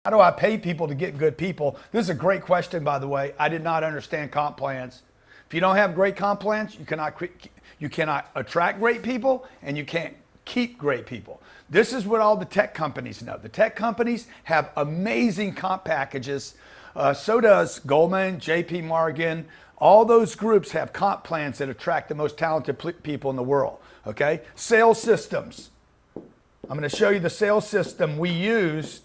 How do I pay people to get good people? This is a great question, by the way. I did not understand comp plans. If you don't have great comp plans, you cannot attract great people, and you can't keep great people. This is what all the tech companies know. The tech companies have amazing comp packages. So does Goldman, JP Morgan. All those groups have comp plans that attract the most talented people in the world. Okay? Sales systems. I'm going to show you the sales system we used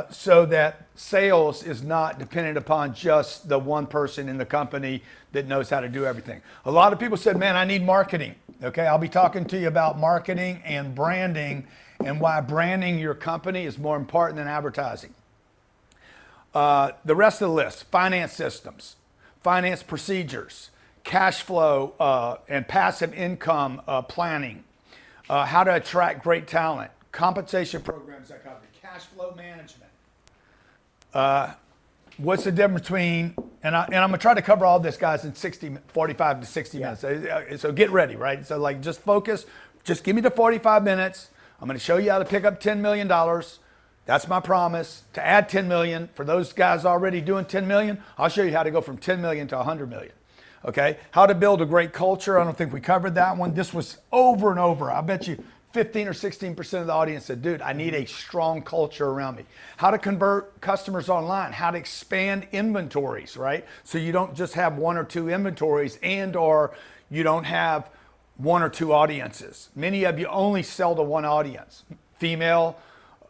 so that sales is not dependent upon just the one person in the company that knows how to do everything. A lot of people said, man, I need marketing. Okay, I'll be talking to you about marketing and branding and why branding your company is more important than advertising. The rest of the list: finance systems, finance procedures, cash flow and passive income planning, how to attract great talent, compensation programs that cover cash flow management. What's the difference between, and I'm gonna try to cover all this, guys, in 45 to 60 minutes. So get ready, right? So like, just focus, just give me the 45 minutes. I'm gonna show you how to pick up $10 million. That's my promise. To add 10 million, for those guys already doing 10 million, I'll show you how to go from 10 million to 100 million. Okay, how to build a great culture. I don't think we covered that one. This was over and over. I bet you 15 or 16% of the audience said, dude, I need a strong culture around me. How to convert customers online, how to expand inventories, right? So you don't just have one or two inventories, and or you don't have one or two audiences. Many of you only sell to one audience. Female,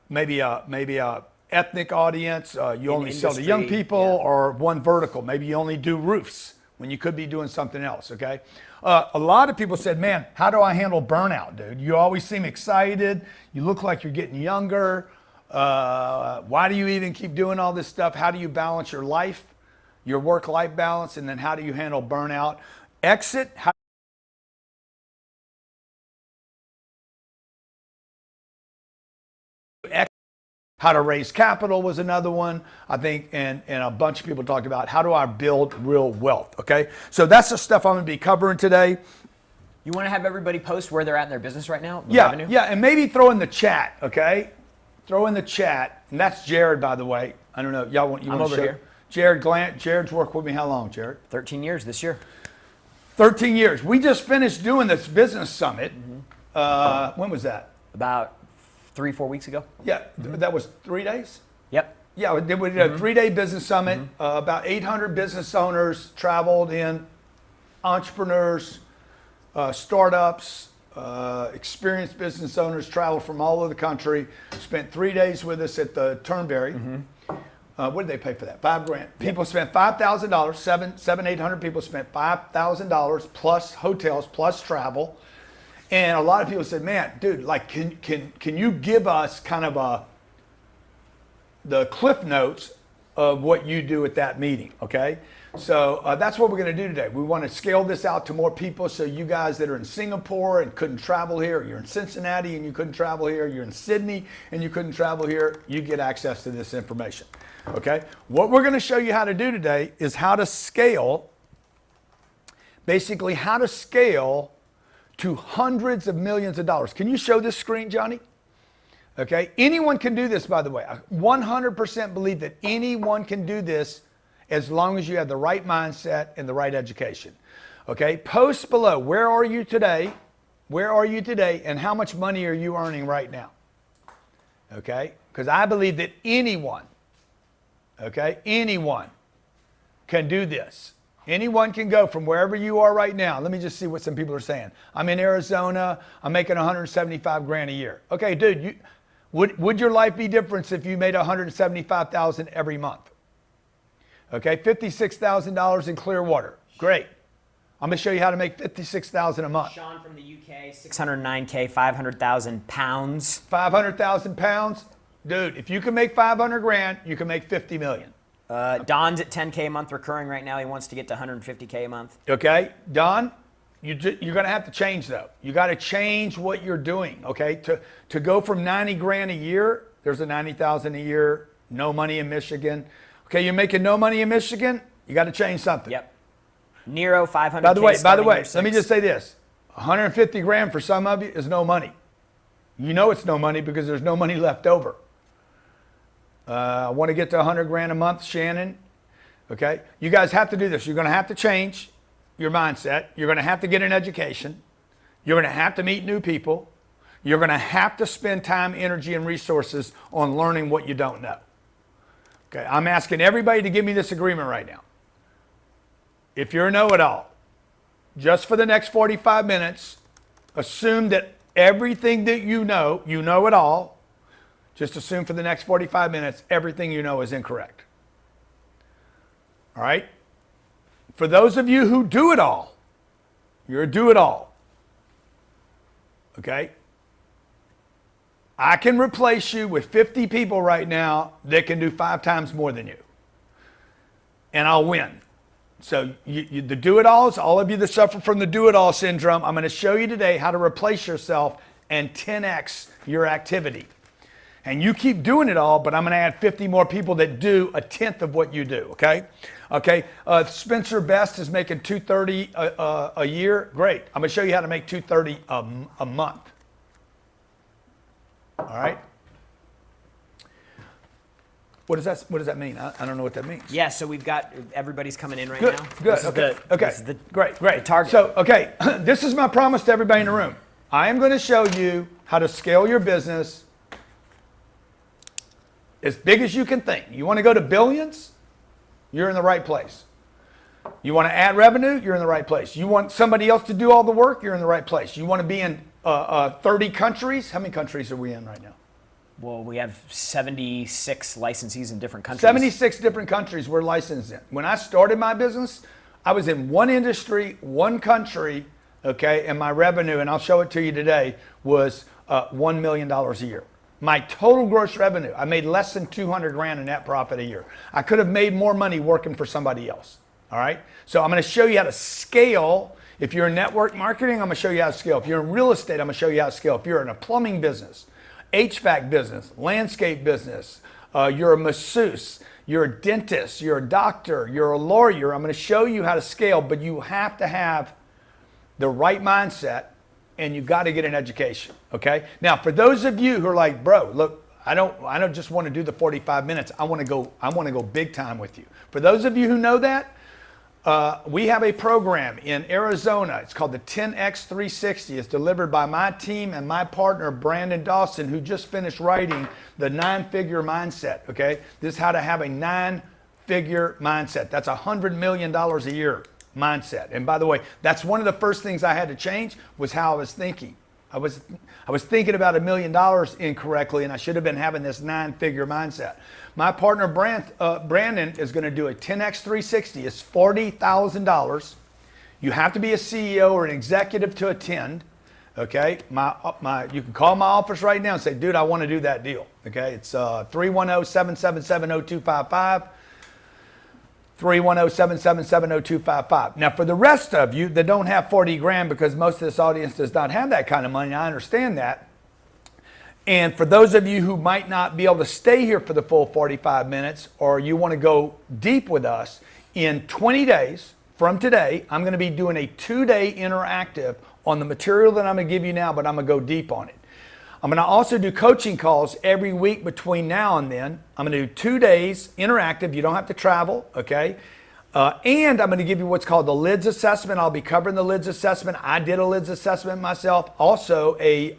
maybe a ethnic audience. You only sell to young people, or one vertical. Maybe you only do roofs when you could be doing something else, okay? A lot of people said, man, how do I handle burnout, dude? You always seem excited. You look like you're getting younger. Why do you even keep doing all this stuff? How do you balance your life, your work-life balance, and then how do you handle burnout? Exit. How to raise capital was another one, I think, and a bunch of people talked about how do I build real wealth, okay? So that's the stuff I'm gonna be covering today. You wanna have everybody post where they're at in their business right now? Revenue? Yeah, and maybe throw in the chat, okay? Throw in the chat, and that's Jared, by the way. I don't know, y'all want, I'm over here. Jared Glant, Jared's worked with me how long, Jared? 13 years this year. 13 years. We just finished doing this business summit. When was that? About 3-4 weeks ago. Yeah, that was 3 days? Yep. Yeah, we did a 3-day business summit. About 800 business owners traveled in, entrepreneurs, startups, experienced business owners traveled from all over the country, spent 3 days with us at the Turnberry. What did they pay for that? $5,000. People spent $5,000, 800 people spent $5,000 plus hotels, plus travel. And a lot of people said, man, dude, like, can you give us kind of the cliff notes of what you do at that meeting, okay? So that's what we're gonna do today. We wanna scale this out to more people, so you guys that are in Singapore and couldn't travel here, you're in Cincinnati and you couldn't travel here, you're in Sydney and you couldn't travel here, you get access to this information, okay? What we're gonna show you how to do today is how to scale, basically how to scale to hundreds of millions of dollars. Can you show this screen, Johnny? Okay, anyone can do this, by the way. I 100% believe that anyone can do this as long as you have the right mindset and the right education. Okay, post below, where are you today? Where are you today, and how much money are you earning right now? Okay, because I believe that anyone, okay, anyone can do this. Anyone can go from wherever you are right now. Let me just see what some people are saying. I'm in Arizona. I'm making 175 grand a year. Okay, dude, would your life be different if you made 175,000 every month? Okay, $56,000 in Clearwater. Great. I'm gonna show you how to make 56,000 a month. Sean from the UK, 609K, 500,000 pounds. 500,000 pounds, dude. If you can make 500 grand, you can make 50 million. Don's at 10K a month recurring right now. He wants to get to 150K a month. Okay, Don, you're going to have to change though. You got to change what you're doing. Okay, to go from 90 grand a year, there's a 90,000 a year, no money in Michigan. Okay, you're making no money in Michigan. You got to change something. Yep. Nero 500K. By the way, let me just say this: 150 grand for some of you is no money. You know it's no money because there's no money left over. I want to get to 100 grand a month, Shannon. Okay. You guys have to do this. You're going to have to change your mindset. You're going to have to get an education. You're going to have to meet new people. You're going to have to spend time, energy, and resources on learning what you don't know. Okay. I'm asking everybody to give me this agreement right now. If you're a know-it-all, just for the next 45 minutes, assume that everything that you know it all. Just assume for the next 45 minutes, everything you know is incorrect. All right? For those of you who do it all, you're a do-it-all. Okay? I can replace you with 50 people right now that can do 5 times more than you. And I'll win. So the do-it-alls, all of you that suffer from the do-it-all syndrome, I'm going to show you today how to replace yourself and 10x your activity. And you keep doing it all, but I'm going to add 50 more people that do a tenth of what you do, okay? Okay, Spencer Best is making $230 a year. Great. I'm going to show you how to make $230 a month. All right? What does that mean? I don't know what that means. Yeah, so we've got, everybody's coming in right Good, now. good, okay. Great. target. So, okay, this is my promise to everybody in the room. I am going to show you how to scale your business as big as you can think. You want to go to billions? You're in the right place. You want to add revenue? You're in the right place. You want somebody else to do all the work? You're in the right place. You want to be in 30 countries? How many countries are we in right now? Well, we have 76 licensees in different countries. 76 different countries we're licensed in. When I started my business, I was in one industry, one country, okay, and my revenue, and I'll show it to you today, was $1 million a year. My total gross revenue, I made less than 200 grand in net profit a year. I could have made more money working for somebody else, all right? So I'm going to show you how to scale. If you're in network marketing, I'm going to show you how to scale. If you're in real estate, I'm going to show you how to scale. If you're in a plumbing business, HVAC business, landscape business, you're a masseuse, you're a dentist, you're a doctor, you're a lawyer, I'm going to show you how to scale, but you have to have the right mindset and you've got to get an education, okay? Now, for those of you who are like, bro, look, I don't just want to do the 45 minutes. I want to go big time with you. For those of you who know that, we have a program in Arizona. It's called the 10X 360. It's delivered by my team and my partner, Brandon Dawson, who just finished writing the 9-figure mindset, okay? This is how to have a 9-figure mindset. That's $100 million a year mindset. And by the way, that's one of the first things I had to change was how I was thinking. I was thinking about $1 million incorrectly, and I should have been having this 9-figure mindset. My partner Brandon is going to do a 10X 360. It's $40,000. You have to be a CEO or an executive to attend. Okay, you can call my office right now and say, dude, I want to do that deal. Okay, it's 310-777-0255. 310-777-0255. Now, for the rest of you that don't have 40 grand, because most of this audience does not have that kind of money, I understand that. And for those of you who might not be able to stay here for the full 45 minutes, or you want to go deep with us, in 20 days from today, I'm going to be doing a 2-day interactive on the material that I'm going to give you now, but I'm going to go deep on it. I'm going to also do coaching calls every week between now and then. I'm going to do 2 days interactive. You don't have to travel, okay? And I'm going to give you what's called the LIDS assessment. I'll be covering the LIDS assessment. I did a LIDS assessment myself. Also a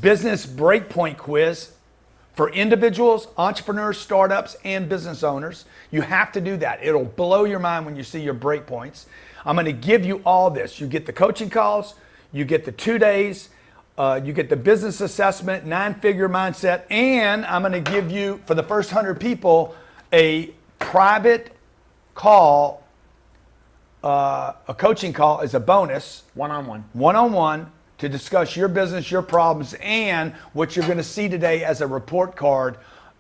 business breakpoint quiz for individuals, entrepreneurs, startups, and business owners. You have to do that. It'll blow your mind when you see your breakpoints. I'm going to give you all this. You get the coaching calls, you get the 2 days, you get the business assessment, 9-figure mindset, and I'm going to give you, for the first 100 people, a private call, a coaching call as a bonus. One-on-one to discuss your business, your problems, and what you're going to see today as a report card.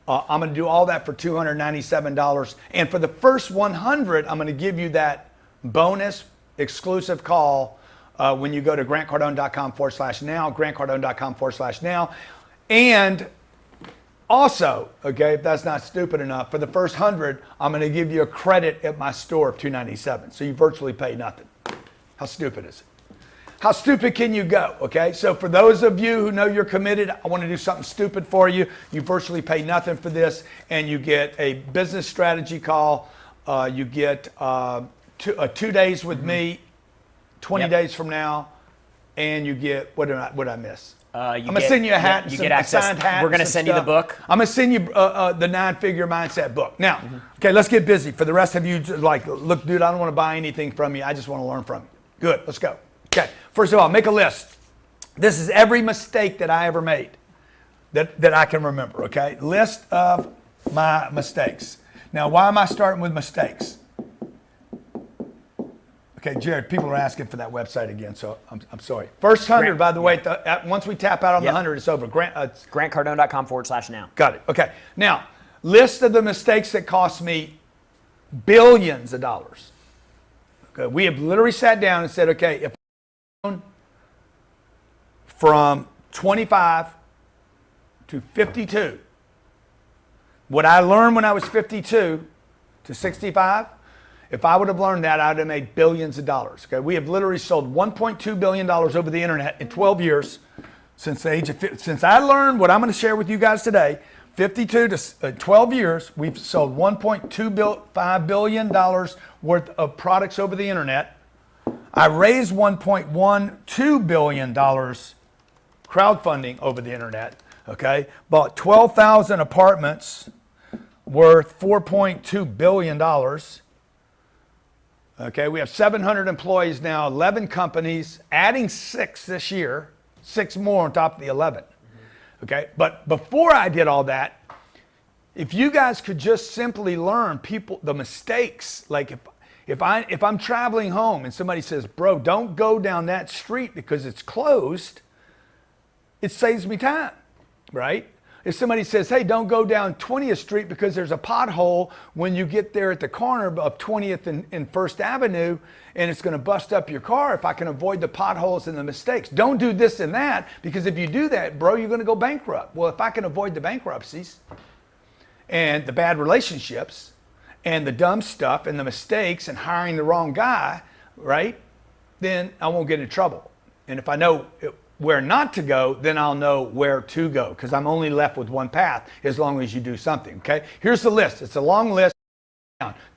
I'm going to do all that for $297. And for the first 100, I'm going to give you that bonus exclusive call when you go to grantcardone.com/now, grantcardone.com/now. And also, okay, if that's not stupid enough, for the first 100, I'm going to give you a credit at my store of $297. So you virtually pay nothing. How stupid is it? How stupid can you go? Okay, so for those of you who know you're committed, I want to do something stupid for you. You virtually pay nothing for this, and you get a business strategy call. You get 2 days with me, 20 days from now, and you get what did I miss? I'm gonna send you a hat. You get access. Signed hat. We're gonna send you the book. I'm gonna send you the 9-Figure Mindset book. Now, okay, let's get busy. For the rest of you, like, look, dude, I don't want to buy anything from you. I just want to learn from you. Good. Let's go. Okay. First of all, make a list. This is every mistake that I ever made that I can remember. Okay. List of my mistakes. Now, why am I starting with mistakes? Okay, Jared, people are asking for that website again, so I'm sorry. First 100, by the way, once we tap out on the 100, it's over. GrantCardone.com/now. Got it. Okay. Now, list of the mistakes that cost me billions of dollars. Okay, we have literally sat down and said, okay, if from 25 to 52, what I learned when I was 52 to 65, if I would have learned that, I would have made billions of dollars. Okay, we have literally sold $1.2 billion over the internet in 12 years since the age of since I learned what I'm going to share with you guys today. 52 to 12 years, we've sold $1.25 billion worth of products over the internet. I raised $1.12 billion crowdfunding over the internet. Okay, bought 12,000 apartments worth $4.2 billion. Okay, we have 700 employees now, 11 companies, adding 6 this year, 6 more on top of the 11. Okay, but before I did all that, if you guys could just simply learn the mistakes, like if I'm traveling home and somebody says, bro, don't go down that street because it's closed, it saves me time, right? If somebody says, hey, don't go down 20th Street because there's a pothole when you get there at the corner of 20th and 1st Avenue and it's going to bust up your car, if I can avoid the potholes and the mistakes. Don't do this and that, because if you do that, bro, you're going to go bankrupt. Well, if I can avoid the bankruptcies and the bad relationships and the dumb stuff and the mistakes and hiring the wrong guy, right, then I won't get in trouble. And if I know where not to go, then I'll know where to go, because I'm only left with one path as long as you do something, okay? Here's the list. It's a long list.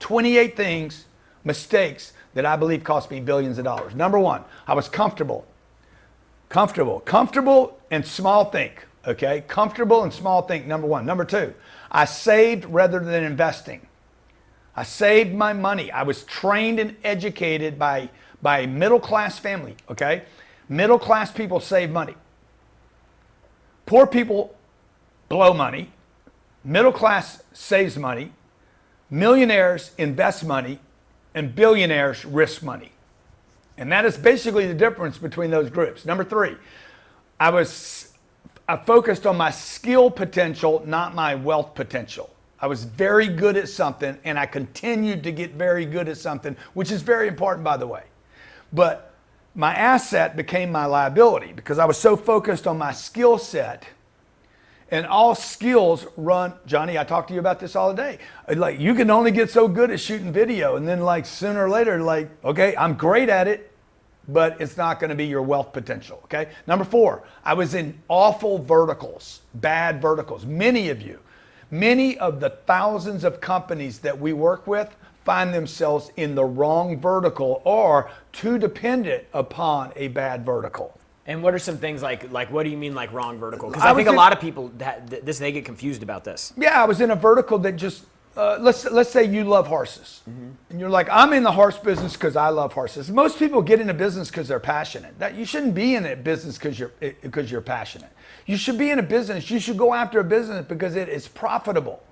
28 things, mistakes that I believe cost me billions of dollars. Number one, I was comfortable and small think, okay? Comfortable and small think, number one. Number two, I saved rather than investing. I saved my money. I was trained and educated by a middle-class family, okay? Middle-class people save money. Poor people blow money. Middle class saves money. Millionaires invest money. And billionaires risk money. And that is basically the difference between those groups. Number three, I focused on my skill potential, not my wealth potential. I was very good at something, and I continued to get very good at something, which is very important, by the way. But my asset became my liability because I was so focused on my skill set. And all skills run, Johnny, I talk to you about this all day. Like, you can only get so good at shooting video, and then like sooner or later, like, okay, I'm great at it, but it's not going to be your wealth potential, okay? Number four, I was in awful verticals, bad verticals. Many of the thousands of companies that we work with find themselves in the wrong vertical or too dependent upon a bad vertical. And what are some things like what do you mean like wrong vertical? Because I think a lot of people they get confused about this. Yeah, I was in a vertical that just let's say you love horses, and you're like, I'm in the horse business because I love horses. Most people get into business because they're passionate. That you shouldn't be in a business because you're passionate. You should be in a business. You should go after a business because it is profitable,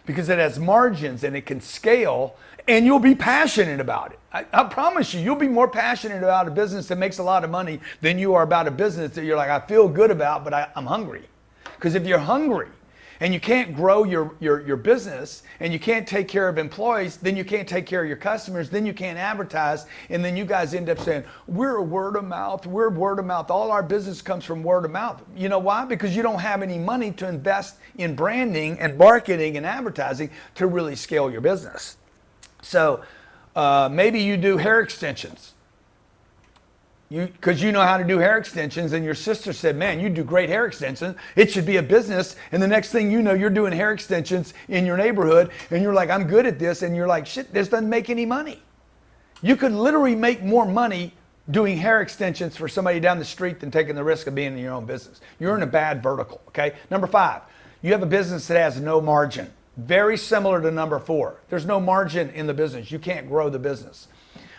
because it has margins and it can scale, and you'll be passionate about it. I promise you, you'll be more passionate about a business that makes a lot of money than you are about a business that you're like, I feel good about, but I'm hungry. Because if you're hungry and you can't grow your business and you can't take care of employees, then you can't take care of your customers, then you can't advertise, and then you guys end up saying, we're word of mouth. All our business comes from word of mouth. You know why? Because you don't have any money to invest in branding and marketing and advertising to really scale your business. So maybe you do hair extensions. Because you know how to do hair extensions, and your sister said, man, you do great hair extensions. It should be a business. And the next thing you know, you're doing hair extensions in your neighborhood, and you're like, I'm good at this. And you're like, shit, this doesn't make any money. You could literally make more money doing hair extensions for somebody down the street than taking the risk of being in your own business. You're in a bad vertical, okay? Number 5, you have a business that has no margin. Very similar to number 4. There's no margin in the business. You can't grow the business.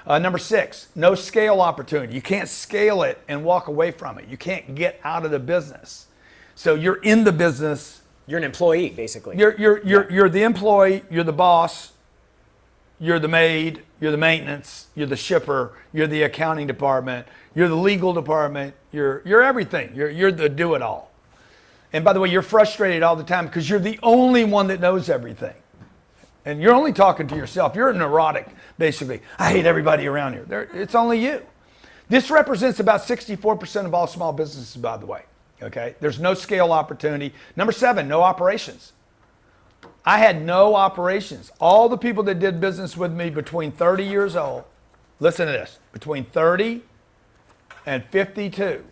Number 6, no scale opportunity. You can't scale it and walk away from it. You can't get out of the business. So you're in the business. You're an employee, basically. You're the employee, you're the boss, you're the maid, you're the maintenance, you're the shipper, you're the accounting department, you're the legal department, you're everything. You're the do-it-all. And by the way, you're frustrated all the time because you're the only one that knows everything. And you're only talking to yourself. You're neurotic, basically. I hate everybody around here. It's only you. This represents about 64% of all small businesses, by the way. Okay? There's no scale opportunity. Number 7, no operations. I had no operations. All the people that did business with me between 30 years old, listen to this, between 30 and 52,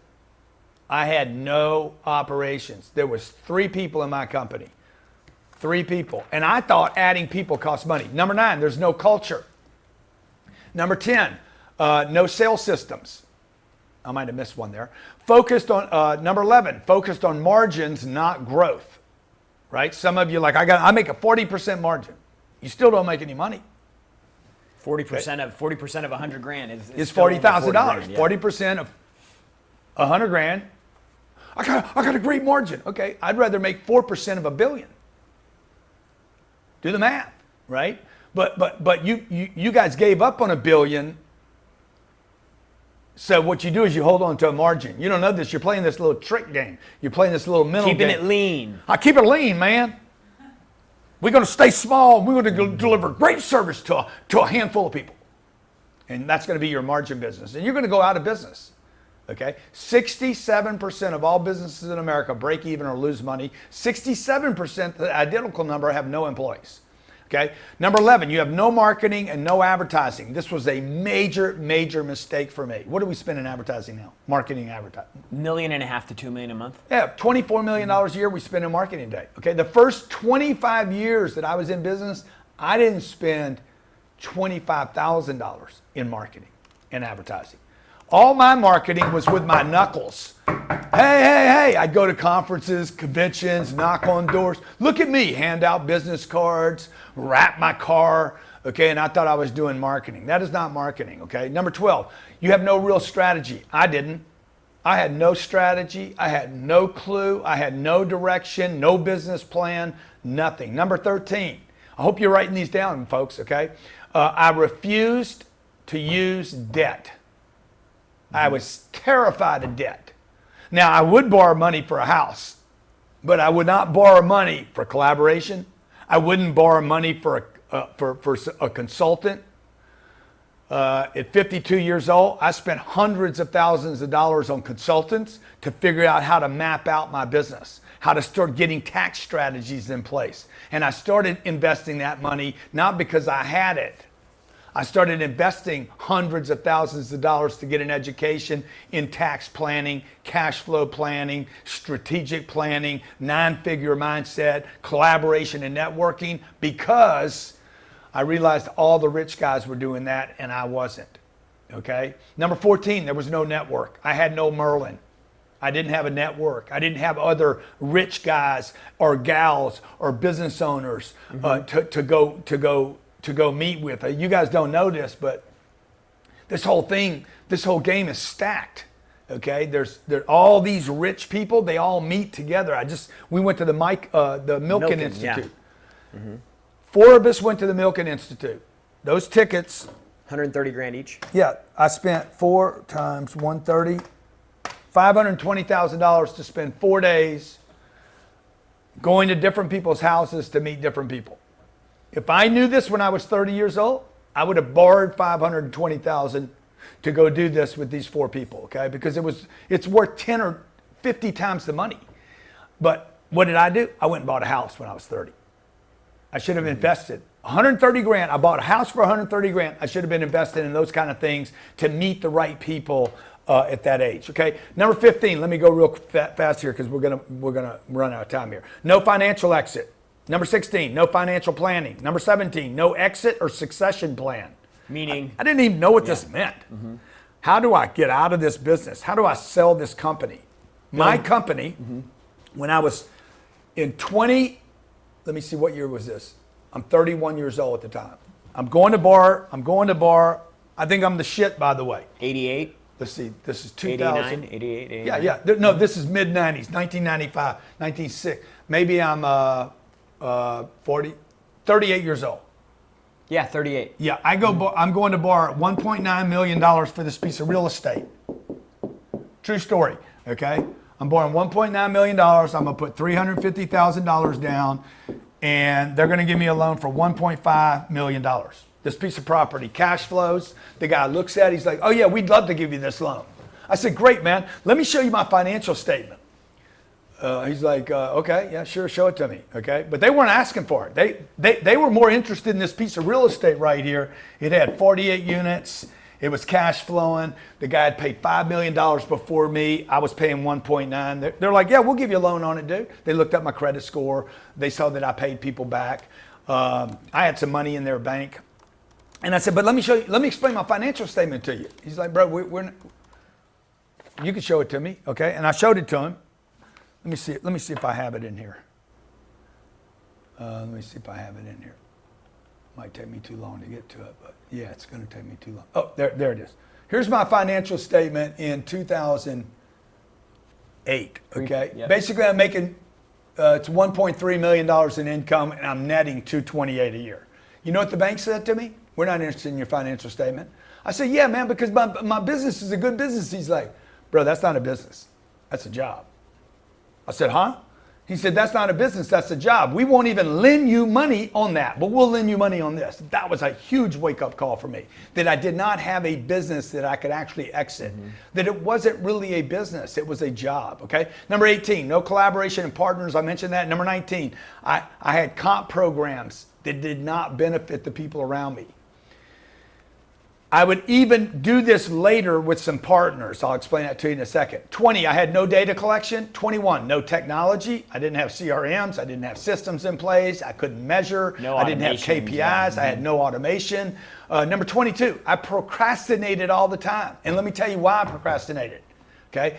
I had no operations. There was 3 people in my company. 3 people. And I thought adding people cost money. Number 9, there's no culture. Number 10, no sales systems. I might have missed one there. Focused on, number 11, focused on margins, not growth. Right? Some of you like, I make a 40% margin. You still don't make any money. 40% of 100 grand is $40,000. Yeah. 40% of 100 grand. I got a great margin. Okay, I'd rather make 4% of $1 billion. Do the math, right? But you guys gave up on $1 billion. So what you do is you hold on to a margin. You don't know this. You're playing this little trick game. You're playing this little mental game. Keeping it lean. I keep it lean, man. We're going to stay small. We're going to deliver great service to a handful of people. And that's going to be your margin business. And you're going to go out of business. Okay? 67% of all businesses in America break even or lose money. 67%, the identical number, have no employees. Okay? Number 11, you have no marketing and no advertising. This was a major, major mistake for me. What do we spend in advertising now? Marketing, advertising. $1.5 million to $2 million a month. Yeah, $24 million a year we spend in marketing day. Okay, the first 25 years that I was in business, I didn't spend $25,000 in marketing and advertising. All my marketing was with my knuckles. Hey, I'd go to conferences, conventions, knock on doors. Look at me, hand out business cards, wrap my car, okay, and I thought I was doing marketing. That is not marketing, okay? Number 12, you have no real strategy. I didn't. I had no strategy. I had no clue. I had no direction, no business plan, nothing. Number 13, I hope you're writing these down, folks, okay? I refused to use debt. I was terrified of debt. Now, I would borrow money for a house, but I would not borrow money for collaboration. I wouldn't borrow money for a consultant. At 52 years old, I spent hundreds of thousands of dollars on consultants to figure out how to map out my business, how to start getting tax strategies in place. And I started investing that money not because I had it. I started investing hundreds of thousands of dollars to get an education in tax planning, cash flow planning, strategic planning, 9-figure mindset, collaboration and networking, because I realized all the rich guys were doing that and I wasn't, okay? Number 14, there was no network. I had no Merlin. I didn't have a network. I didn't have other rich guys or gals or business owners to go meet with. You guys don't know this, but this whole game is stacked. Okay, there's all these rich people. They all meet together. We went to the Milken Institute. Yeah. Mm-hmm. 4 of us went to the Milken Institute. Those tickets, 130 grand each. Yeah, I spent 4 times 130, $520,000 to spend 4 days going to different people's houses to meet different people. If I knew this when I was 30 years old, I would have borrowed $520,000 to go do this with these 4 people, okay? Because it's worth 10 or 50 times the money. But what did I do? I went and bought a house when I was 30. I should have invested 130 grand. I bought a house for 130 grand. I should have been invested in those kind of things to meet the right people at that age. Okay. Number 15. Let me go real fast here because we're gonna run out of time here. No financial exit. Number 16. No financial planning. Number 17. No exit or succession plan. Meaning, I didn't even know what this meant. How do I get out of this business? How do I sell this company? My company, when I was in 20, let me see, what year was this? I'm 31 years old at the time. I'm going to bar. I think I'm the shit, by the way. 88, Let's see, this is 2000. 89, 88, 89. Yeah. No, this is mid-90s, 1995, 1996. Maybe I'm 38 years old. Yeah, 38. Yeah, I'm going to borrow $1.9 million for this piece of real estate. True story, okay? I'm borrowing $1.9 million. I'm going to put $350,000 down, and they're going to give me a loan for $1.5 million. This piece of property, cash flows. The guy looks at it, he's like, oh yeah, we'd love to give you this loan. I said, great, man. Let me show you my financial statement. He's like, okay, yeah, sure, show it to me, okay? But they weren't asking for it. They were more interested in this piece of real estate right here. It had 48 units. It was cash flowing. The guy had paid $5 million before me. I was paying 1.9. They're like, yeah, we'll give you a loan on it, dude. They looked up my credit score. They saw that I paid people back. I had some money in their bank. And I said, but let me explain my financial statement to you. He's like, bro, you can show it to me, okay? And I showed it to him. Let me see if I have it in here. Might take me too long to get to it, but yeah, it's going to take me too long. Oh, there it is. Here's my financial statement in 2008. Okay, Yep. Basically, I'm making it's $1.3 million in income, and I'm netting $228 a year. You know what the bank said to me? We're not interested in your financial statement. I said, yeah, man, because my business is a good business. He's like, bro, that's not a business. That's a job. I said, huh? He said, that's not a business, that's a job. We won't even lend you money on that, but we'll lend you money on this. That was a huge wake-up call for me, that I did not have a business that I could actually exit, that it wasn't really a business, it was a job, okay? Number 18, no collaboration and partners, I mentioned that. Number 19, I had comp programs that did not benefit the people around me. I would even do this later with some partners. I'll explain that to you in a second. 20, I had no data collection. 21, no technology. I didn't have CRMs. I didn't have systems in place. I couldn't measure. I didn't have KPIs. I had no automation. Number 22, I procrastinated all the time. And let me tell you why I procrastinated. Okay?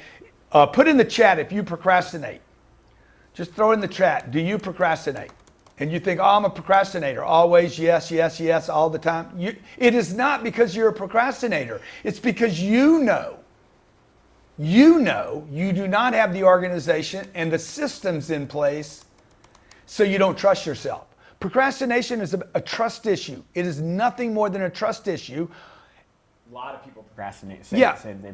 Put in the chat if you procrastinate. Just throw in the chat, do you procrastinate? And you think, oh, I'm a procrastinator. Always, yes, yes, yes, all the time. It is not because you're a procrastinator. It's because you know you do not have the organization and the systems in place, so you don't trust yourself. Procrastination is a trust issue. It is nothing more than a trust issue. A lot of people procrastinate.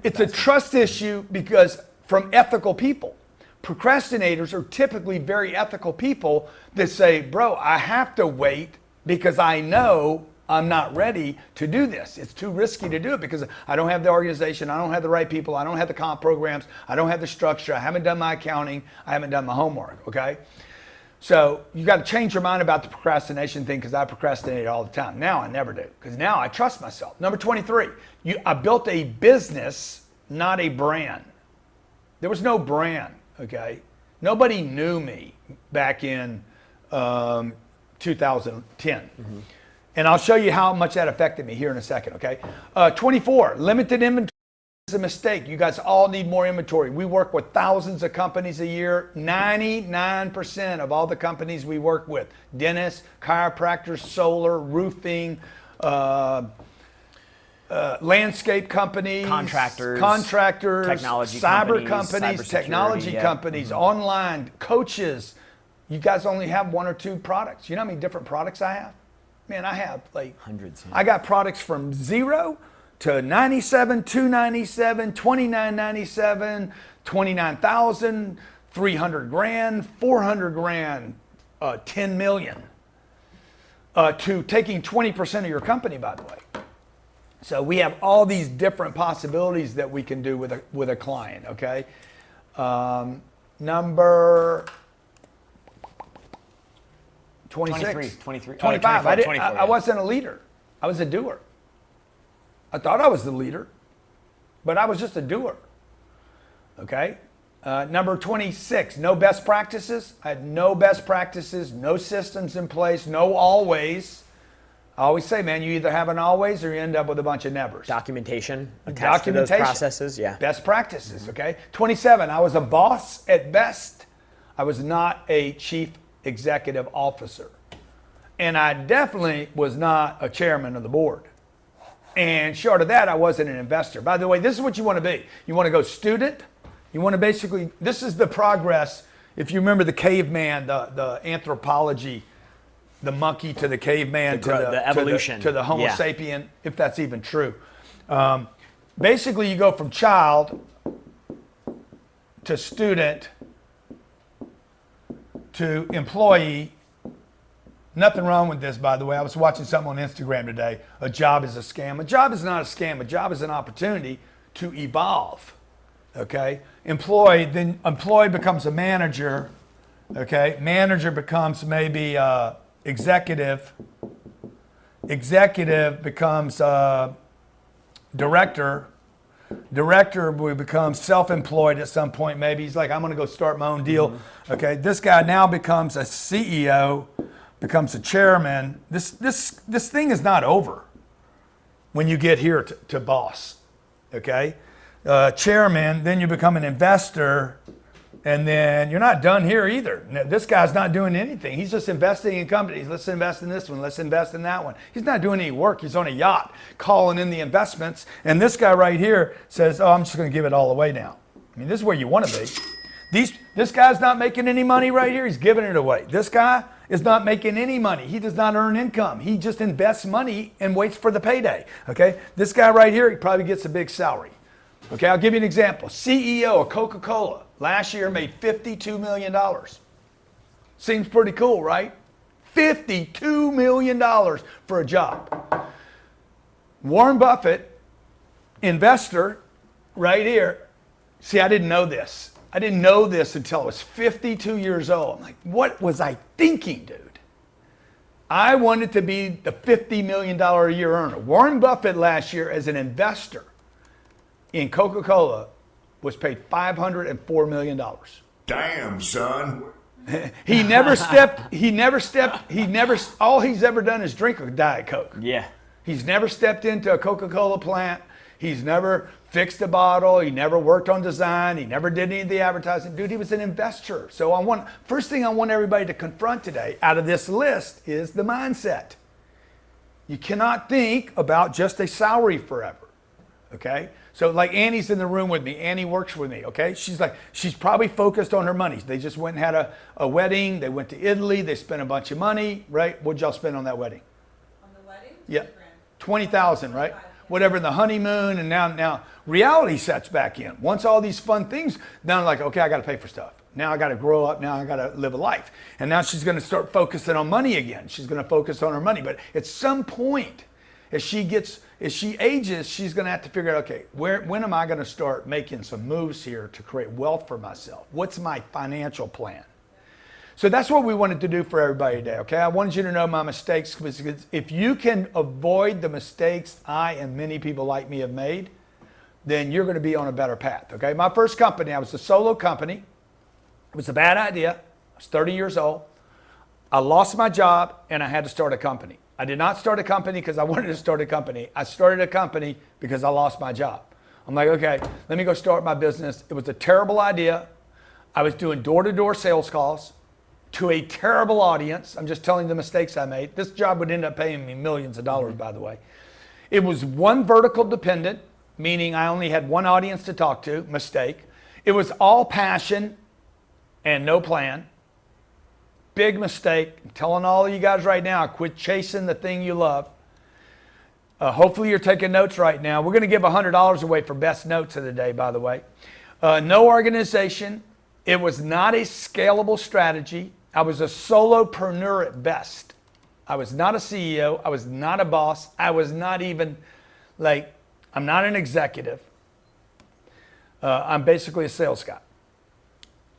It's a trust issue because from ethical people. Procrastinators are typically very ethical people that say, bro, I have to wait because I know I'm not ready to do this. It's too risky to do it because I don't have the organization, I don't have the right people, I don't have the comp programs, I don't have the structure, I haven't done my accounting, I haven't done my homework, okay? So you got to change your mind about the procrastination thing because I procrastinate all the time. Now I never do because now I trust myself. Number 23, I built a business, not a brand. There was no brand. Okay, nobody knew me back in 2010. And I'll show you how much that affected me here in a second, okay? 24, limited inventory is a mistake. You guys all need more inventory. We work with thousands of companies a year. 99% of all the companies we work with, dentists, chiropractors, solar, roofing, landscape companies, contractors, technology cyber companies, technology companies, online coaches. You guys only have one or two products. You know how many different products I have? Man, I have like hundreds. I got products from 0 to 97, 297, 2997, 29,000, 300 grand, 400 grand, 10 million. To taking 20% of your company, by the way. So we have all these different possibilities that we can do with a client, okay? Number 26. 23. 25. 24, I wasn't a leader. I was a doer. I thought I was the leader. but I was just a doer. Okay. Number 26, no best practices. I had no best practices, no systems in place, no always. I always say, man, you either have an always or you end up with a bunch of nevers. Documentation attached to those processes, yeah. Best practices, okay? 27, I was a boss at best. I was not a chief executive officer. And I definitely was not a chairman of the board. And short of that, I wasn't an investor. By the way, this is what you want to be. You want to go student. You want to basically, this is the progress. If you remember the caveman, the anthropology, the monkey to the caveman the evolution to the Homo sapien, if that's even true. Basically, you go from child to student to employee. Nothing wrong with this, by the way. I was watching something on Instagram today. A job is a scam. A job is not a scam. A job is an opportunity to evolve. Okay? Employed becomes a manager. Okay? Manager becomes maybe executive. Executive becomes director. Director will become self-employed at some point. Maybe he's like, I'm going to go start my own deal. Mm-hmm. Okay? This guy now becomes a CEO. Becomes a chairman. This thing is not over when you get here to boss, okay? Chairman, then you become an investor, and then you're not done here either. This guy's not doing anything. He's just investing in companies. Let's invest in this one. Let's invest in that one. He's not doing any work. He's on a yacht calling in the investments, and this guy right here says, oh, I'm just going to give it all away now. I mean, this is where you want to be. This guy's not making any money right here. He's giving it away. This guy is not making any money. He does not earn income. He just invests money and waits for the payday. Okay? This guy right here, he probably gets a big salary. Okay, I'll give you an example. CEO of Coca-Cola last year made $52 million. Seems pretty cool, right? $52 million for a job. Warren Buffett, investor, right here. See, I didn't know this. I didn't know this until I was 52 years old. I'm like, what was I thinking, dude? I wanted to be the $50 million a year earner. Warren Buffett last year as an investor in Coca-Cola was paid $504 million. Damn, son. All he's ever done is drink a Diet Coke. Yeah. He's never stepped into a Coca-Cola plant. He's never fixed a bottle. He never worked on design. He never did any of the advertising. Dude, he was an investor. So first thing I want everybody to confront today out of this list is the mindset. You cannot think about just a salary forever. Okay? So like Annie's in the room with me. Annie works with me. Okay? She's probably focused on her money. They just went and had a wedding. They went to Italy. They spent a bunch of money, right? What'd y'all spend on that wedding? On the wedding? Yeah. 20,000, right? Whatever, the honeymoon, and now reality sets back in. Once all these fun things, now I'm like, okay, I got to pay for stuff. Now I got to grow up. Now I got to live a life. And now she's going to start focusing on money again. She's going to focus on her money. But at some point, as she ages, she's going to have to figure out, okay, when am I going to start making some moves here to create wealth for myself? What's my financial plan? So that's what we wanted to do for everybody today, okay? I wanted you to know my mistakes, because if you can avoid the mistakes I and many people like me have made, then you're going to be on a better path, okay? My first company, I was a solo company. It was a bad idea. I was 30 years old. I lost my job, and I had to start a company. I did not start a company because I wanted to start a company. I started a company because I lost my job. I'm like, okay, let me go start my business. It was a terrible idea. I was doing door-to-door sales calls to a terrible audience. I'm just telling you the mistakes I made. This job would end up paying me millions of dollars, by the way. It was one vertical dependent, meaning I only had one audience to talk to. Mistake. It was all passion and no plan. Big mistake. I'm telling all of you guys right now, quit chasing the thing you love. Hopefully you're taking notes right now. We're going to give $100 away for best notes of the day, by the way. No organization. It was not a scalable strategy. I was a solopreneur at best. I was not a CEO. I was not a boss. I was not even I'm not an executive. I'm basically a sales guy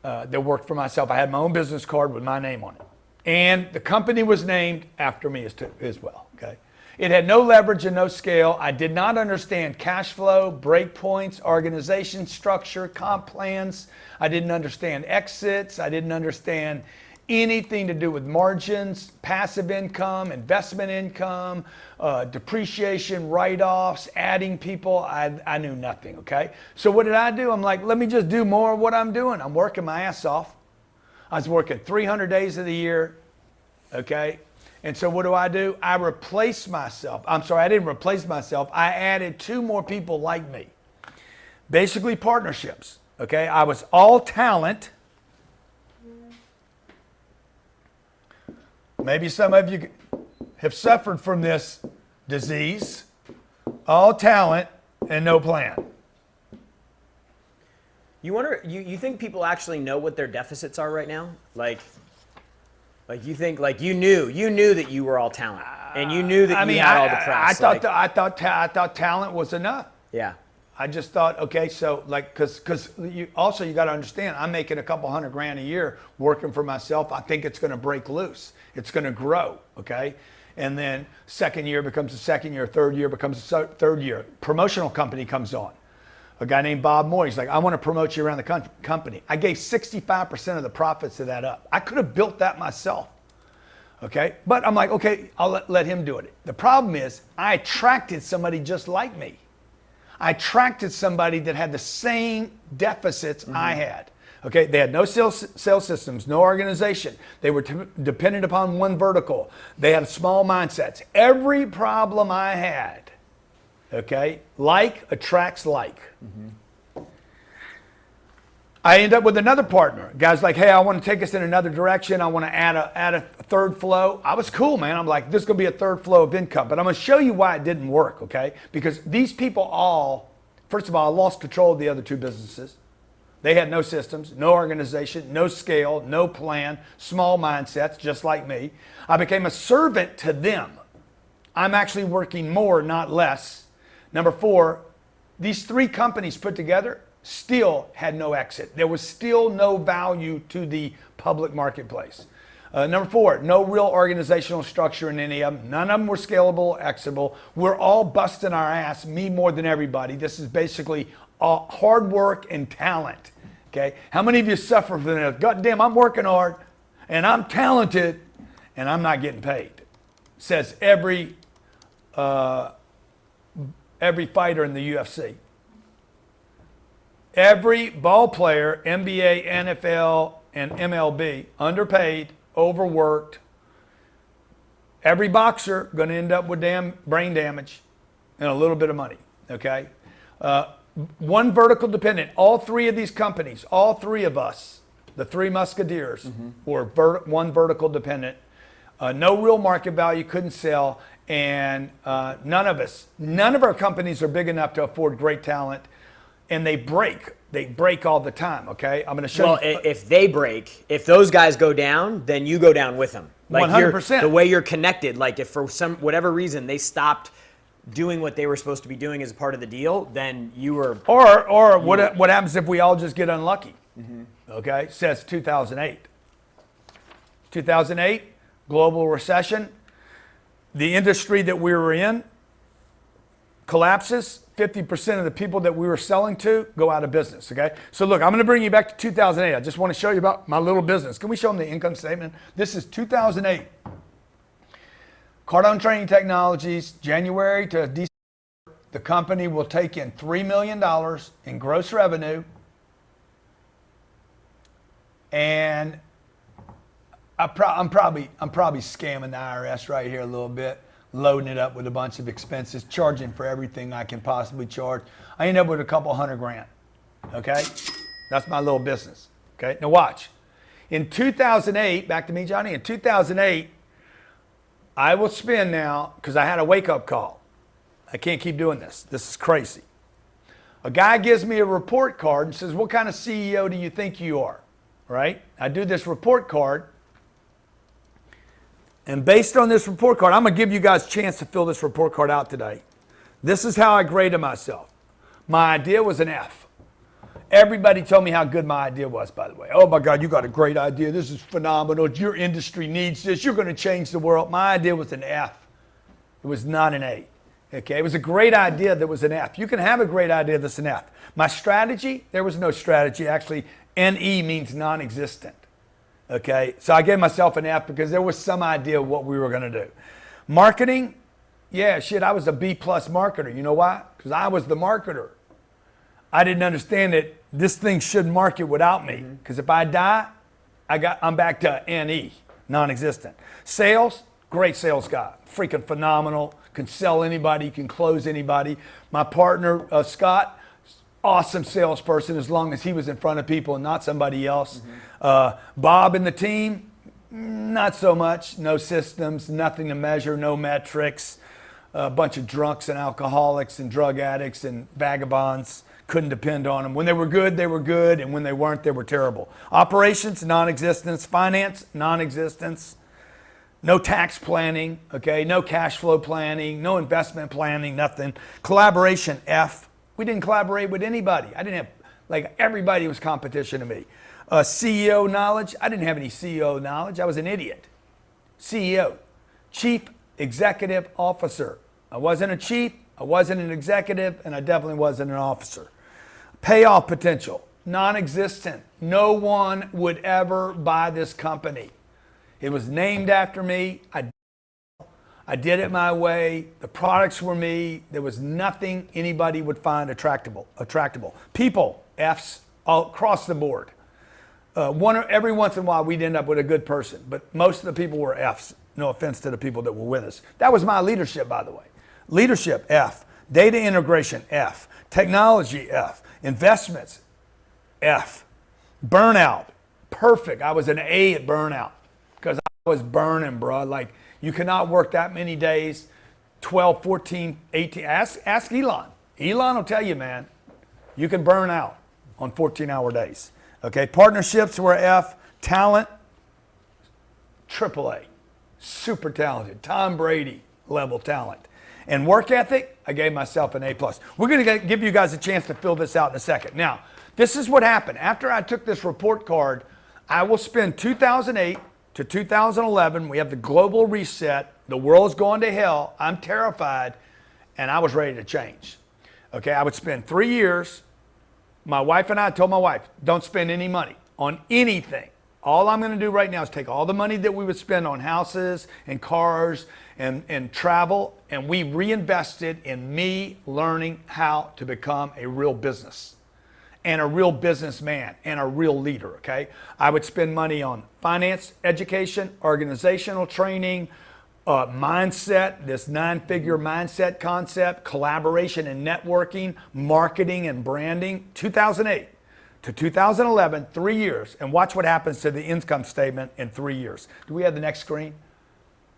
that worked for myself. I had my own business card with my name on it. And the company was named after me as well, okay? It had no leverage and no scale. I did not understand cash flow, break points, organization structure, comp plans. I didn't understand exits. I didn't understand anything to do with margins, passive income, investment income, depreciation, write-offs, adding people. I knew nothing, okay? So what did I do? I'm like, let me just do more of what I'm doing. I'm working my ass off. I was working 300 days of the year, okay? And so what do? I replaced myself. I'm sorry, I didn't replace myself. I added 2 more people like me. Basically partnerships, okay? I was all talent. Maybe some of you have suffered from this disease. All talent and no plan. You wonder, you think people actually know what their deficits are right now? Like you think, like you knew that you were all talent, and you knew that you had all the press. I thought talent was enough. Yeah. I just thought, okay, so like, because you got to understand, I'm making a couple $100,000 a year working for myself. I think it's going to break loose. It's going to grow, okay? And then second year becomes a second year, third year becomes a third year. Promotional company comes on. A guy named Bob Moore, he's like, I want to promote you around the company. I gave 65% of the profits of that up. I could have built that myself, okay? But I'm like, okay, I'll let him do it. The problem is I attracted somebody just like me. I attracted somebody that had the same deficits I had. Okay, they had no sales systems, no organization. They were dependent upon one vertical. They had small mindsets. Every problem I had, okay, like attracts like. I end up with another partner. Guy's like, hey, I want to take us in another direction. I want to add a third flow. I was cool, man. I'm like, this is going to be a third flow of income. But I'm going to show you why it didn't work, okay? Because these people all, first of all, I lost control of the other 2 businesses. They had no systems, no organization, no scale, no plan, small mindsets, just like me. I became a servant to them. I'm actually working more, not less. Number 4, these 3 companies put together still had no exit. There was still no value to the public marketplace. Number 4, no real organizational structure in any of them. None of them were scalable, exitable. We're all busting our ass, me more than everybody. This is basically hard work and talent. Okay? How many of you suffer from this? God damn, I'm working hard and I'm talented and I'm not getting paid. Says every fighter in the UFC. Every ball player, NBA, NFL, and MLB, underpaid, overworked. Every boxer going to end up with brain damage and a little bit of money, okay? One vertical dependent. All 3 of these companies, all 3 of us, the 3 Musketeers, were one vertical dependent. No real market value, couldn't sell, and none of our companies are big enough to afford great talent. And they break all the time, okay? I'm going to show you. Well, if they break, if those guys go down, then you go down with them. Like 100%. The way you're connected, like if for whatever reason they stopped doing what they were supposed to be doing as part of the deal, then you were... Or what happens if we all just get unlucky? Okay, says 2008. 2008, global recession. The industry that we were in collapses. 50% of the people that we were selling to go out of business, okay? So look, I'm going to bring you back to 2008. I just want to show you about my little business. Can we show them the income statement? This is 2008. Cardone Training Technologies, January to December, the company will take in $3 million in gross revenue, and I'm probably scamming the IRS right here a little bit, loading it up with a bunch of expenses, charging for everything I can possibly charge. I end up with a couple $100,000, okay? That's my little business, okay? Now watch. In 2008, back to me, Johnny, in 2008, I will spend now, because I had a wake-up call. I can't keep doing this. This is crazy. A guy gives me a report card and says, what kind of CEO do you think you are, right? I do this report card. And based on this report card, I'm going to give you guys a chance to fill this report card out today. This is how I graded myself. My idea was an F. Everybody told me how good my idea was, by the way. Oh my God, you got a great idea. This is phenomenal. Your industry needs this. You're going to change the world. My idea was an F. It was not an A. Okay, it was a great idea that was an F. You can have a great idea that's an F. My strategy, there was no strategy. Actually, NE means non-existent. Okay, so I gave myself an F because there was some idea of what we were going to do. Marketing, yeah, shit, I was a B plus marketer. You know why? Because I was the marketer. I didn't understand that this thing should market without me. Because if I die, I'm back to NE, non-existent. Sales, great sales guy, freaking phenomenal. Can sell anybody, can close anybody. My partner, Scott, awesome salesperson as long as he was in front of people and not somebody else. Bob and the team, not so much. No systems, nothing to measure, no metrics. A bunch of drunks and alcoholics and drug addicts and vagabonds. Couldn't depend on them. When they were good, and when they weren't, they were terrible. Operations, non-existence. Finance, non-existence. No tax planning, okay? No cash flow planning, no investment planning, nothing. Collaboration, F. We didn't collaborate with anybody. I didn't have, like, everybody was competition to me. CEO knowledge, I didn't have any CEO knowledge. I was an idiot. CEO, Chief Executive Officer. I wasn't a chief, I wasn't an executive, and I definitely wasn't an officer. Payoff potential, non-existent. No one would ever buy this company. It was named after me. I did it my way. The products were me. There was nothing anybody would find attractable. People, F's all across the board. Every once in a while we'd end up with a good person, but most of the people were F's. No offense to the people that were with us. That was my leadership, by the way. Leadership, F. Data integration, F. Technology, F. Investments, F. Burnout, perfect. I was an A at burnout. Because I was burning, bro. Like, you cannot work that many days, 12, 14, 18. Ask Elon. Elon will tell you, man, you can burn out on 14-hour days. Okay, partnerships were F. Talent, AAA. Super talented. Tom Brady level talent. And work ethic, I gave myself an A+. We're going to give you guys a chance to fill this out in a second. Now, this is what happened. After I took this report card, I will spend 2008 to 2011, we have the global reset. The world's going to hell. I'm terrified, and I was ready to change. Okay, I would spend 3 years. My wife and I told my wife, don't spend any money on anything. All I'm going to do right now is take all the money that we would spend on houses and cars and travel, and we reinvested in me learning how to become a real business and a real businessman and a real leader, okay? I would spend money on finance, education, organizational training, mindset, this 9-figure mindset concept, collaboration and networking, marketing and branding. 2008 to 2011, 3 years, and watch what happens to the income statement in 3 years. Do we have the next screen?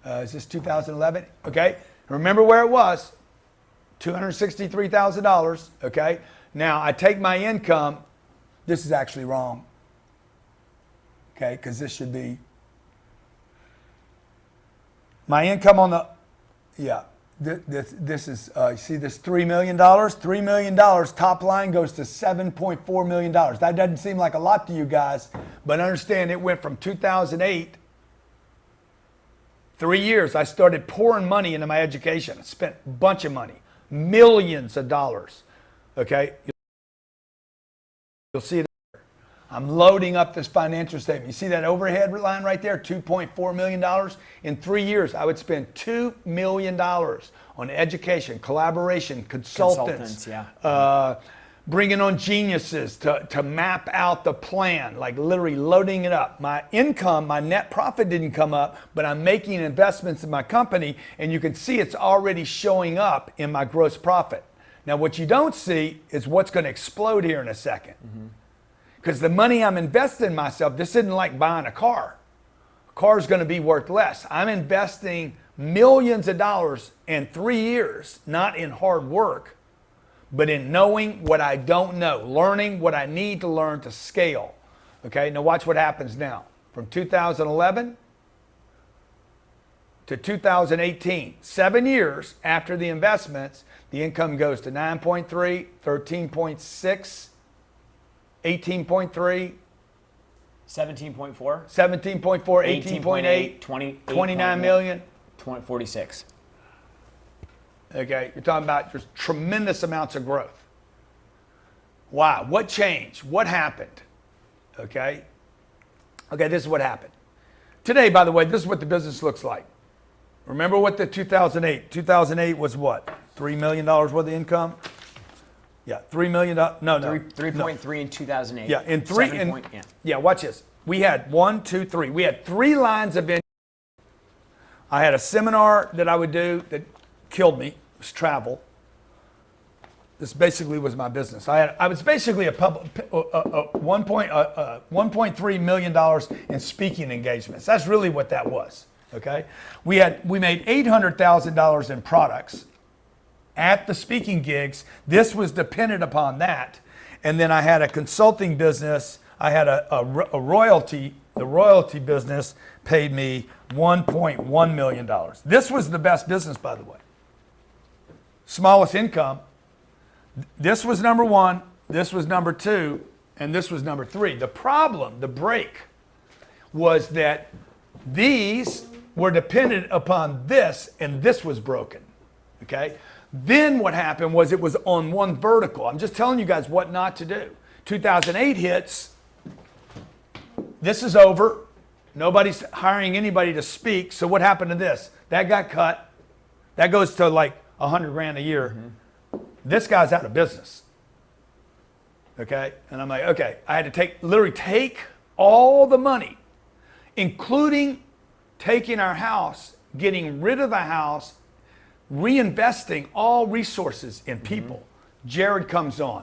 Is this 2011? Okay, remember where it was, $263,000, okay? Now, I take my income, this is actually wrong, okay, because this should be, my income on the, yeah, this is, you see this $3 million? $3 million, top line goes to $7.4 million. That doesn't seem like a lot to you guys, but understand it went from 2008, 3 years, I started pouring money into my education. I spent a bunch of money, millions of dollars. Okay, you'll see it there. I'm loading up this financial statement. You see that overhead line right there, $2.4 million? In 3 years, I would spend $2 million on education, collaboration, consultants, bringing on geniuses to map out the plan, like literally loading it up. My income, my net profit didn't come up, but I'm making investments in my company, and you can see it's already showing up in my gross profit. Now, what you don't see is what's going to explode here in a second. Because the money I'm investing in myself, this isn't like buying a car. A car is going to be worth less. I'm investing millions of dollars in 3 years, not in hard work, but in knowing what I don't know, learning what I need to learn to scale. Okay, now watch what happens now. From 2011 to 2018, 7 years after the investments, the income goes to 9.3, 13.6, 18.3, 17.4, 17.4, 18.8, 20, 29 million. 46. Okay, you're talking about there's tremendous amounts of growth. Wow, what changed? What happened? Okay, this is what happened. Today, by the way, this is what the business looks like. Remember what the 2008 was what? $3 million worth of income? Yeah, $3 million. No, 3.3 in 2008. Yeah, in three. In, yeah. yeah, watch this. We had 1, 2, 3. We had 3 lines of income. I had a seminar that I would do that killed me. It was travel. This basically was my business. I was basically a $1.3 million in speaking engagements. That's really what that was. Okay, we made $800,000 in products at the speaking gigs. This was dependent upon that, and then I had a consulting business. I had a royalty. The royalty business paid me $1.1 million. This was the best business, by the way. Smallest income. This was number 1, this was number 2, and this was number 3. The problem, the break, was that these were dependent upon this, and this was broken. Okay? Then what happened was it was on one vertical. I'm just telling you guys what not to do. 2008 hits. This is over. Nobody's hiring anybody to speak. So what happened to this? That got cut. That goes to like $100,000 a year. Mm-hmm. This guy's out of business. Okay? And I'm like, okay, I had to literally take all the money, including taking our house, getting rid of the house, reinvesting all resources in people. Mm-hmm. Jared comes on.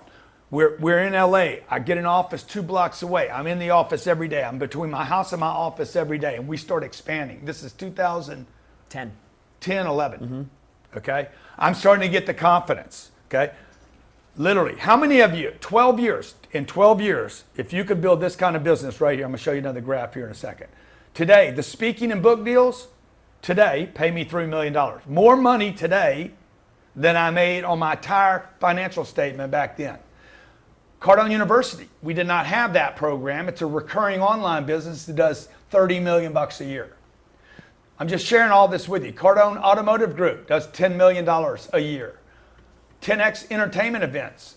We're in LA. I get an office 2 blocks away. I'm in the office every day. I'm between my house and my office every day. And we start expanding. This is 2010, 11. Mm-hmm. Okay? I'm starting to get the confidence. Okay? Literally, how many of you, 12 years, in 12 years, if you could build this kind of business right here, I'm going to show you another graph here in a second. Today, the speaking and book deals, today, pay me $3 million. More money today than I made on my entire financial statement back then. Cardone University, we did not have that program. It's a recurring online business that does $30 million a year. I'm just sharing all this with you. Cardone Automotive Group does $10 million a year. 10X entertainment events,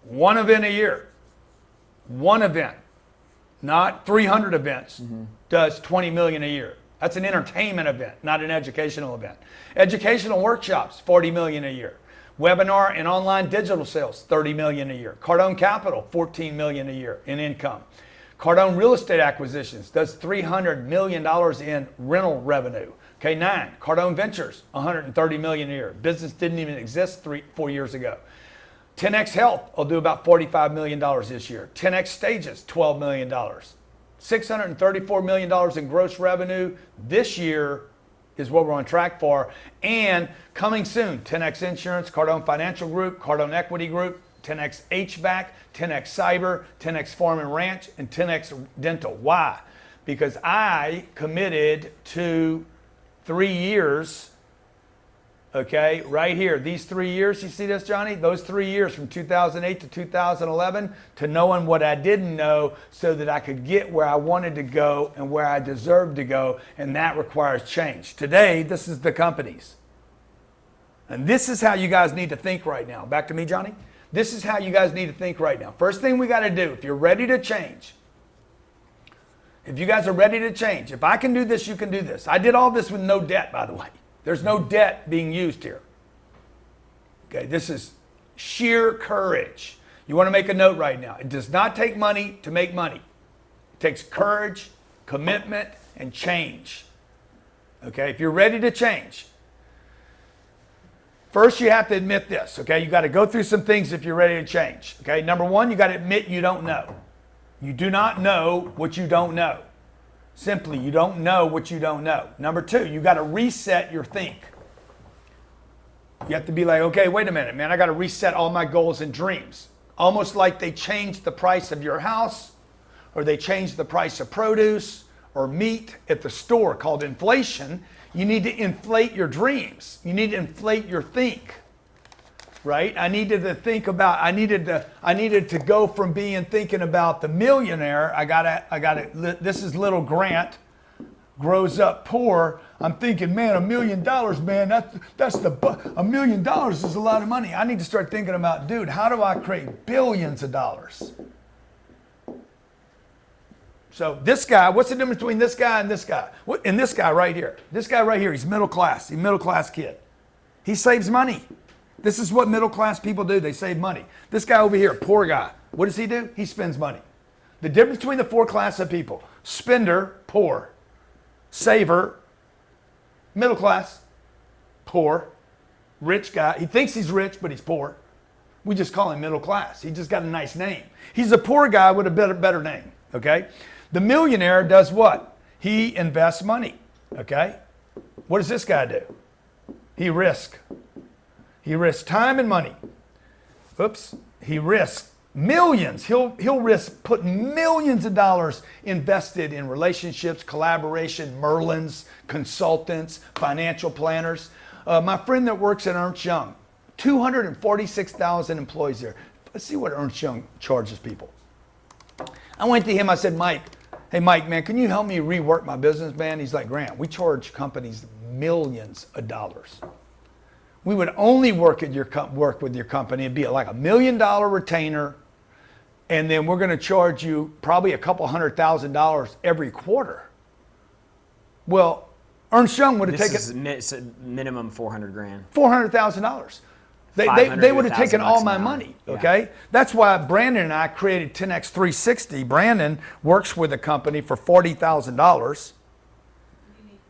1 event a year. 1 event, not 300 events, does $20 million a year. That's an entertainment event, not an educational event. Educational workshops, $40 million a year. Webinar and online digital sales, $30 million a year. Cardone Capital, $14 million a year in income. Cardone Real Estate Acquisitions does $300 million in rental revenue. K9, Cardone Ventures, $130 million a year. Business didn't even exist 4 years ago. 10X Health will do about $45 million this year. 10X Stages, $12 million. $634 million in gross revenue this year is what we're on track for. And coming soon, 10X Insurance, Cardone Financial Group, Cardone Equity Group, 10X HVAC, 10X Cyber, 10X Farm and Ranch, and 10X Dental. Why? Because I committed to 3 years, okay, right here. These 3 years, you see this, Johnny? Those 3 years from 2008 to 2011 to knowing what I didn't know so that I could get where I wanted to go and where I deserved to go, and that requires change. Today, this is the companies. And this is how you guys need to think right now. Back to me, Johnny. This is how you guys need to think right now. First thing we got to do, if you're ready to change, if you guys are ready to change, if I can do this, you can do this. I did all this with no debt, by the way. There's no debt being used here. Okay, this is sheer courage. You want to make a note right now. It does not take money to make money. It takes courage, commitment, and change. Okay, if you're ready to change, first you have to admit this, okay? You got to go through some things if you're ready to change. Okay, number 1, you got to admit you don't know. You do not know what you don't know. Simply, you don't know what you don't know. Number 2, you got to reset your think. You have to be like, okay, wait a minute, man, I got to reset all my goals and dreams. Almost like they changed the price of your house, or they changed the price of produce or meat at the store, called inflation. You need to inflate your dreams. You need to inflate your think. Right? I needed to go from thinking about the millionaire. This is little Grant, grows up poor. I'm thinking, man, $1 million, man, $1 million is a lot of money. I need to start thinking about, dude, how do I create billions of dollars? So this guy, what's the difference between this guy and this guy? And this guy right here. This guy right here, he's middle class. He's a middle class kid. He saves money. This is what middle class people do. They save money. This guy over here, poor guy. What does he do? He spends money. The difference between the four classes of people: spender, poor; saver, middle class; poor; rich guy. He thinks he's rich, but he's poor. We just call him middle class. He just got a nice name. He's a poor guy with a better name. Okay. The millionaire does what? He invests money. Okay. What does this guy do? He risks. He risks time and money. Oops. He risks millions. He'll risk putting millions of dollars invested in relationships, collaboration, Merlins, consultants, financial planners. My friend that works at Ernst Young, 246,000 employees there. Let's see what Ernst Young charges people. I went to him, I said, Mike, hey Mike, man, can you help me rework my business, man? He's like, Grant, we charge companies millions of dollars. We would only work with your company. It'd be like $1 million retainer, and then we're going to charge you probably a couple $100,000 every quarter. Well, Ernst Young would have taken minimum $400,000. $400,000. They would have taken all my money. Okay, yeah. That's why Brandon and I created 10x 360. Brandon works with a company for $40,000.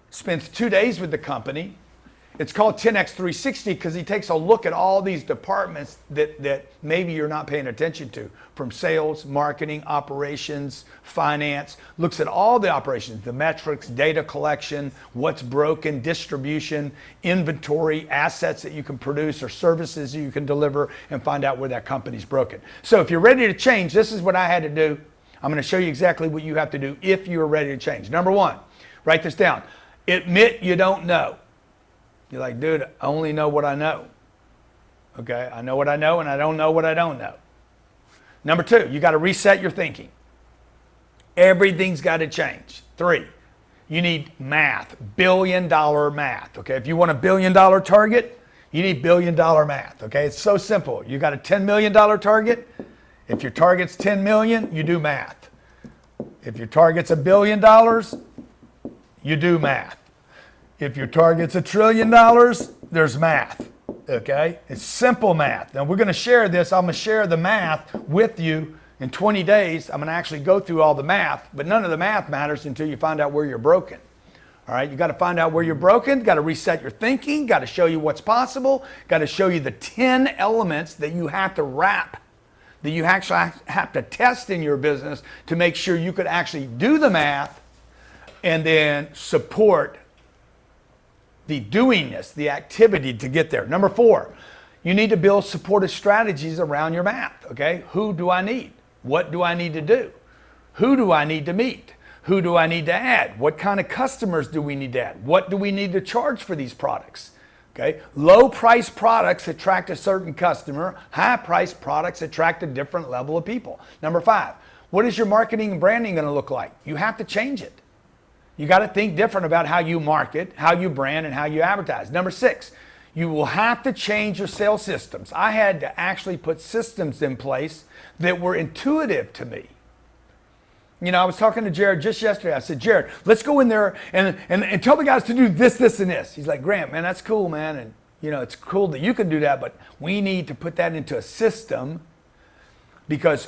Spends 2 days with the company. It's called 10x 360 because he takes a look at all these departments that maybe you're not paying attention to, from sales, marketing, operations, finance, looks at all the operations, the metrics, data collection, what's broken, distribution, inventory, assets that you can produce or services you can deliver, and find out where that company's broken. So if you're ready to change, this is what I had to do. I'm going to show you exactly what you have to do if you're ready to change. Number one, write this down. Admit you don't know. You're like, dude, I only know what I know. Okay, I know what I know and I don't know what I don't know. Number two, you got to reset your thinking. Everything's got to change. Three, you need math, billion-dollar math. Okay, if you want a billion-dollar target, you need billion-dollar math. Okay, it's so simple. You got a $10 million target. If your target's 10 million, you do math. If your target's $1 billion, you do math. If your target's $1 trillion, there's math, okay? It's simple math. Now we're gonna share this. I'm gonna share the math with you in 20 days. I'm gonna actually go through all the math, but none of the math matters until you find out where you're broken. All right, you gotta find out where you're broken, gotta reset your thinking, gotta show you what's possible, gotta show you the 10 elements that you have to wrap, that you actually have to test in your business to make sure you could actually do the math and then support the doingness, the activity to get there. Number four, you need to build supportive strategies around your math, okay? Who do I need? What do I need to do? Who do I need to meet? Who do I need to add? What kind of customers do we need to add? What do we need to charge for these products? Okay, low price products attract a certain customer. High price products attract a different level of people. Number five, what is your marketing and branding going to look like? You have to change it. You got to think different about how you market, how you brand, and how you advertise. Number six, you will have to change your sales systems. I had to actually put systems in place that were intuitive to me. You know, I was talking to Jared just yesterday. I said, Jared, let's go in there and tell the guys to do this, this, and this. He's like, Grant, man, that's cool, man. And, you know, it's cool that you can do that, but we need to put that into a system because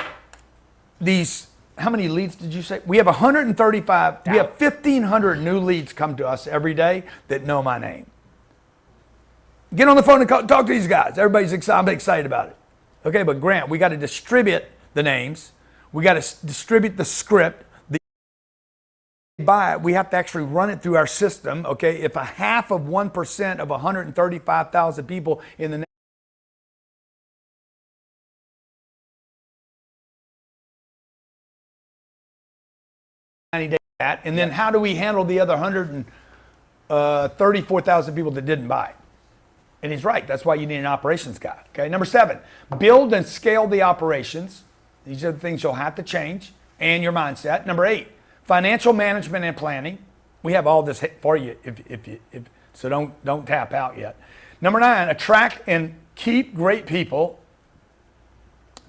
these... How many leads did you say? We have 135, we have 1,500 new leads come to us every day that know my name. Get on the phone and talk to these guys. Everybody's excited, I'm excited about it. Okay, but Grant, we got to distribute the names. We got to distribute the script. Buy it, we have to actually run it through our system. Okay, if 0.5% of 135,000 people in the and then how do we handle the other 134,000 people that didn't buy? And he's right. That's why you need an operations guy. Okay. Number seven, build and scale the operations. These are the things you'll have to change and your mindset. Number eight, financial management and planning. We have all this for you. So don't tap out yet. Number 9, attract and keep great people.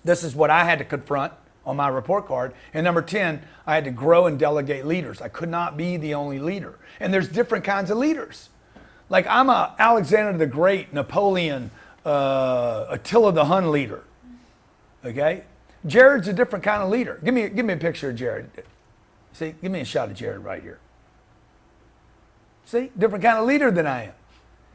This is what I had to confront on my report card. And number 10, I had to grow and delegate leaders. I could not be the only leader. And there's different kinds of leaders. Like I'm a Alexander the Great, Napoleon, Attila the Hun leader. Okay? Jared's a different kind of leader. Give me a picture of Jared. See, give me a shot of Jared right here. See, different kind of leader than I am.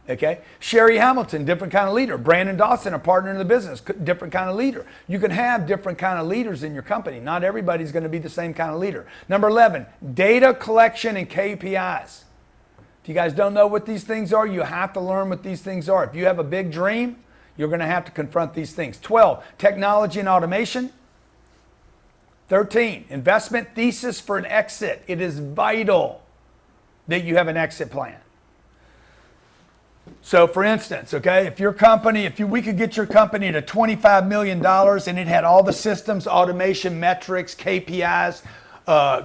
Okay? Sherry Hamilton, different kind of leader. Brandon Dawson, a partner in the business, different kind of leader. You can have different kind of leaders in your company. Not everybody's going to be the same kind of leader. Number 11, data collection and KPIs. If you guys don't know what these things are, you have to learn what these things are. If you have a big dream, you're going to have to confront these things. 12, technology and automation. 13, investment thesis for an exit. It is vital that you have an exit plan. So for instance, okay, if your company, we could get your company to $25 million and it had all the systems, automation, metrics, KPIs,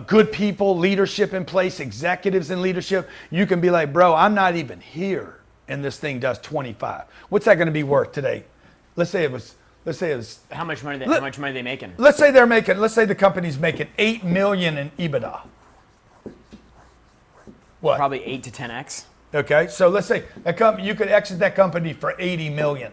good people, leadership in place, executives in leadership, you can be like, bro, I'm not even here and this thing does 25. What's that going to be worth today? Let's say it was How much money are they making? let's say the company's making $8 million in EBITDA. What? Probably 8 to 10x. Okay, so let's say you could exit that company for 80 million.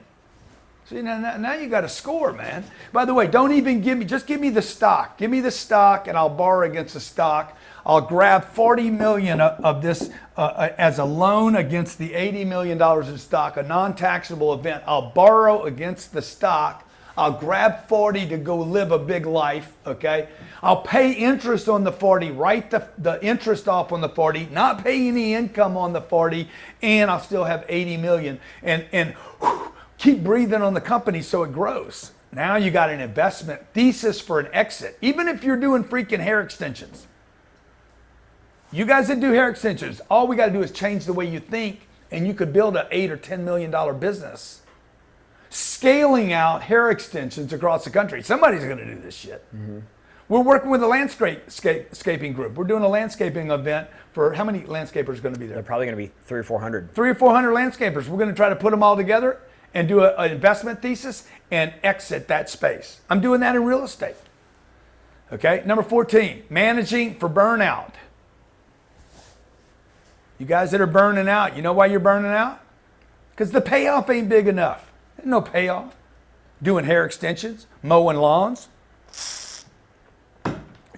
See, now you got a score, man. By the way, don't even just give me the stock. Give me the stock and I'll borrow against the stock. I'll grab 40 million of this as a loan against the $80 million in stock, a non-taxable event. I'll borrow against the stock. I'll grab 40 to go live a big life, okay? I'll pay interest on the 40, write the interest off on the 40, not pay any income on the 40, and I'll still have 80 million. And keep breathing on the company so it grows. Now you got an investment thesis for an exit, even if you're doing freaking hair extensions. You guys that do hair extensions, all we got to do is change the way you think, and you could build an $8 or $10 million business. Scaling out hair extensions across the country. Somebody's going to do this shit. Mm-hmm. We're working with a landscaping group. We're doing a landscaping event for how many landscapers are going to be there? They're probably going to be 300 or 400. 300 or 400 landscapers. We're going to try to put them all together and do an investment thesis and exit that space. I'm doing that in real estate. Okay, number 14, managing for burnout. You guys that are burning out, you know why you're burning out? Because the payoff ain't big enough. There's no payoff. Doing hair extensions, mowing lawns,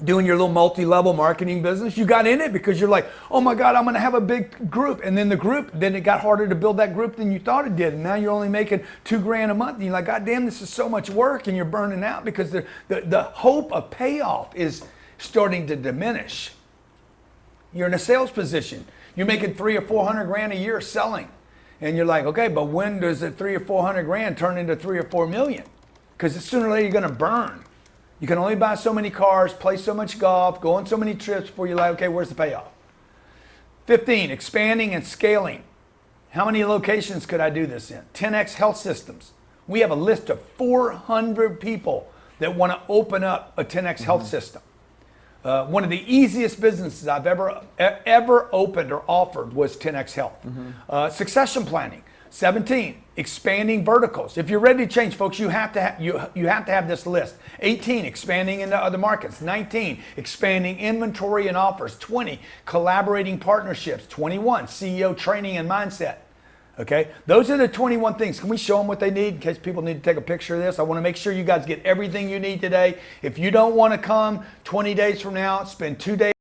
doing your little multi-level marketing business. You got in it because you're like, oh my God, I'm going to have a big group. And then then it got harder to build that group than you thought it did. And now you're only making $2,000 a month. And you're like, God damn, this is so much work. And you're burning out because the hope of payoff is starting to diminish. You're in a sales position. You're making $300,000 or $400,000 a year selling. And you're like, okay, but when does the $300,000 or $400,000 turn into $3 or $4 million? Because sooner or later you're going to burn. You can only buy so many cars, play so much golf, go on so many trips before you're like, okay, where's the payoff? 15, expanding and scaling. How many locations could I do this in? 10X Health Systems. We have a list of 400 people that want to open up a 10X Health System. One of the easiest businesses I've ever opened or offered was 10X Health. Succession planning. 17, expanding verticals. If you're ready to change, folks, you have to have this list. 18, expanding into other markets. 19, expanding inventory and offers. 20, collaborating partnerships. 21, CEO training and mindset. Okay, those are the 21 things. Can we show them what they need in case people need to take a picture of this? I want to make sure you guys get everything you need today. If you don't want to come 20 days from now, spend 2 days